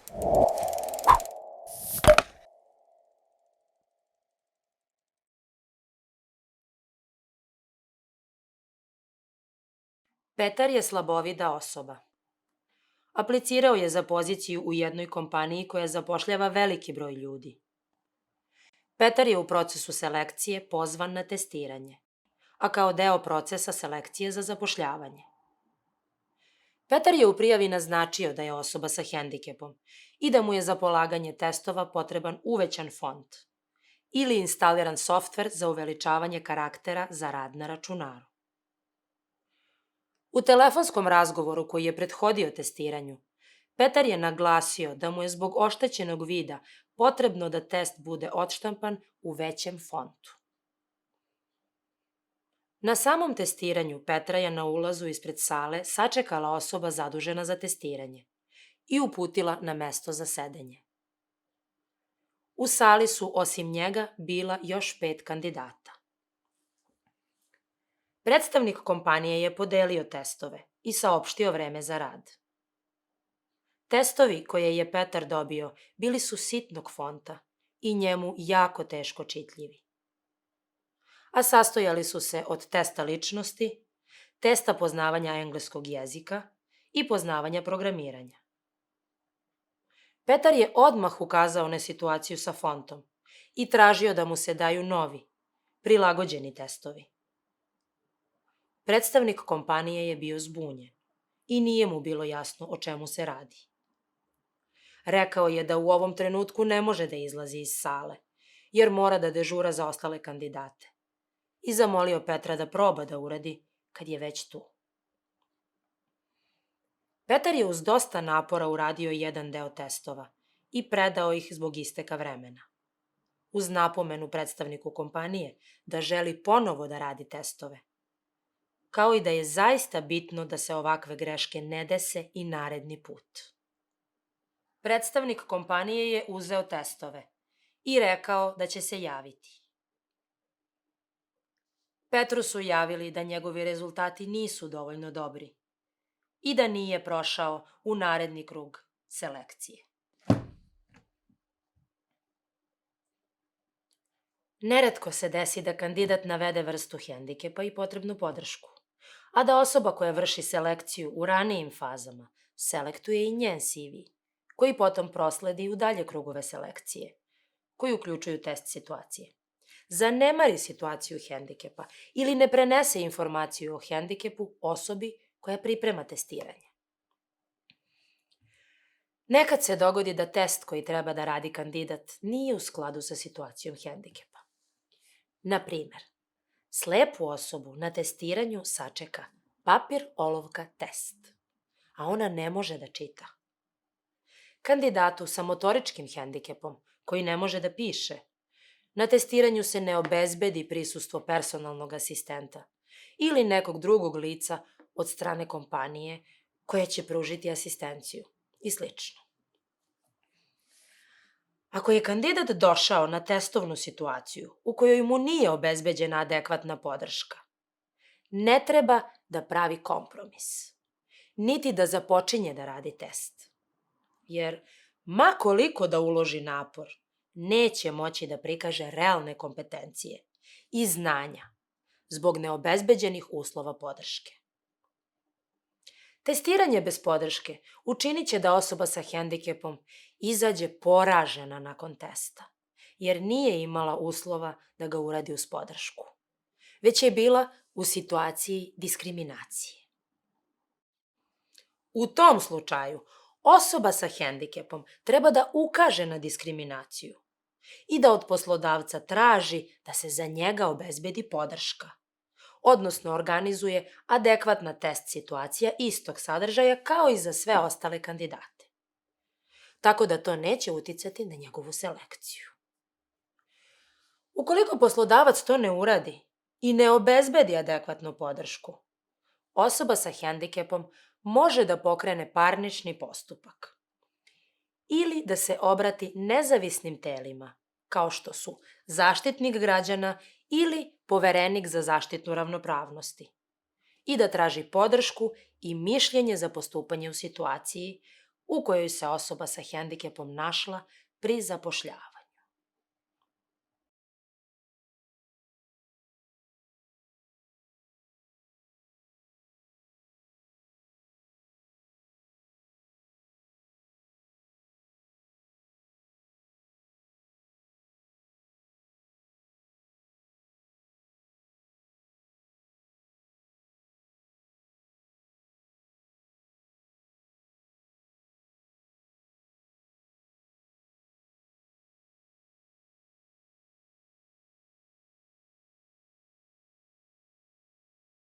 Petar je slabovida osoba. Aplicirao je za poziciju u jednoj kompaniji koja zapošljava veliki broj ljudi. Petar je u procesu selekcije pozvan na testiranje, a kao deo procesa selekcije za zapošljavanje. Petar je u prijavi naznačio da je osoba sa hendikepom i da mu je za polaganje testova potreban uvećan font ili instaliran softver za uveličavanje karaktera za rad na računaru. U telefonskom razgovoru koji je prethodio testiranju, Petar je naglasio da mu je zbog oštećenog vida potrebno da test bude odštampan u većem fontu. Na samom testiranju Petra je na ulazu ispred sale sačekala osoba zadužena za testiranje i uputila na mesto za sedenje. U sali su osim njega bila još 5 kandidata. Predstavnik kompanije je podelio testove i saopštio vreme za rad. Testovi koje je Petar dobio bili su sitnog fonta i njemu jako teško čitljivi. A sastojali su se od testa ličnosti, testa poznavanja engleskog jezika i poznavanja programiranja. Petar je odmah ukazao na situaciju sa fontom i tražio da mu se daju novi, prilagođeni testovi. Predstavnik kompanije je bio zbunjen i nije mu bilo jasno o čemu se radi. Rekao je da u ovom trenutku ne može da izlazi iz sale, jer mora da dežura za ostale kandidate, i zamolio Petra da proba da uradi kad je već tu. Petar je uz dosta napora uradio jedan deo testova i predao ih zbog isteka vremena. Uz napomenu predstavniku kompanije da želi ponovo da radi testove, kao i da je zaista bitno da se ovakve greške ne dese i naredni put. Predstavnik kompanije je uzeo testove i rekao da će se javiti. Petru su javili da njegovi rezultati nisu dovoljno dobri i da nije prošao u naredni krug selekcije. Neretko se desi da kandidat navede vrstu hendikepa i potrebnu podršku, a da osoba koja vrši selekciju u ranijim fazama selektuje i njen CV, koji potom prosledi u dalje krugove selekcije, koji uključuju test situacije. Zanemari situaciju hendikepa ili ne prenese informaciju o hendikepu osobi koja priprema testiranje. Nekad se dogodi da test koji treba da radi kandidat nije u skladu sa situacijom hendikepa. Na primer, slepu osobu na testiranju sačeka papir, olovka, test, a ona ne može da čita. Kandidatu sa motoričkim hendikepom, koji ne može da piše, na testiranju se ne obezbedi prisustvo personalnog asistenta ili nekog drugog lica od strane kompanije koja će pružiti asistenciju i sl. Ako je kandidat došao na testovnu situaciju u kojoj mu nije obezbeđena adekvatna podrška, ne treba da pravi kompromis, niti da započinje da radi test. Jer, ma koliko da uloži napor, neće moći da prikaže realne kompetencije i znanja zbog neobezbeđenih uslova podrške. Testiranje bez podrške učinit će da osoba sa hendikepom izađe poražena nakon testa, jer nije imala uslova da ga uradi uz podršku, već je bila u situaciji diskriminacije. U tom slučaju, osoba sa hendikepom treba da ukaže na diskriminaciju i da od poslodavca traži da se za njega obezbedi podrška, odnosno organizuje adekvatna test situacija istog sadržaja kao i za sve ostale kandidate, tako da to neće uticati na njegovu selekciju. Ukoliko poslodavac to ne uradi i ne obezbedi adekvatnu podršku, osoba sa hendikepom može da pokrene parnični postupak ili da se obrati nezavisnim telima, kao što su Zaštitnik građana ili Poverenik za zaštitu ravnopravnosti, i da traži podršku i mišljenje za postupanje u situaciji u kojoj se osoba sa hendikepom našla pri zapošljavanju.